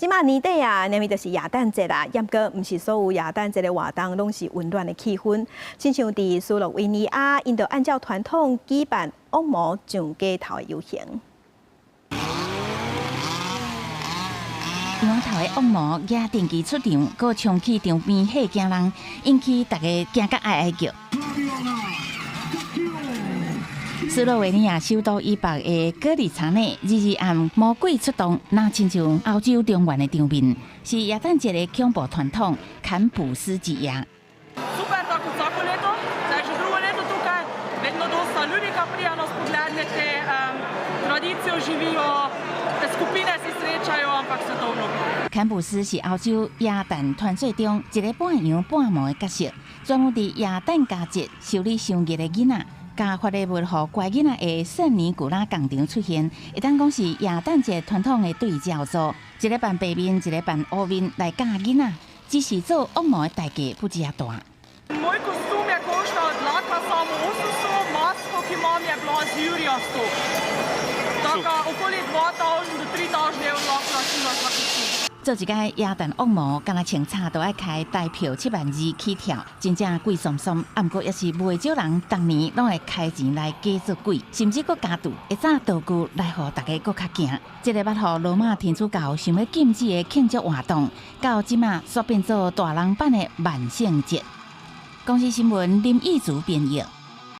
即马年底啊，因为就是耶诞节啦，不过唔是所有耶诞节的活动拢是温暖的气氛。亲像伫斯洛维尼亚，因就按照传统举办恶魔上街头的游行。羊头的恶魔举电机出场，搁冲起场边吓惊人，引起大家惊甲哀哀叫。斯洛维尼亚首都伊巴的戈里查内日暗魔鬼出动，那亲像欧洲中原的场面，是耶诞节的恐怖传统坎普斯之夜。坎普斯是欧洲耶诞传说中一个半羊半毛的角色，专门伫耶诞佳节修理伤热的囡仔。加发礼物予乖囡仔的圣尼古拉工厂出现，会当讲是耶诞节传统的对照组，一个扮白面，一个扮乌面来教囡仔，只是做恶魔的代价不加大。做一届耶诞恶魔，敢若穿插都爱开大票72000起跳，真正贵爽爽。啊，毋过也是袂少人逐年拢会开钱来假做鬼，甚至佫加赌，会早道具来互大家佫较惊。这个捌互罗马天主教想要禁止的庆祝活动，到即马煞变做大人版的万圣节。公司新闻林义竹编译。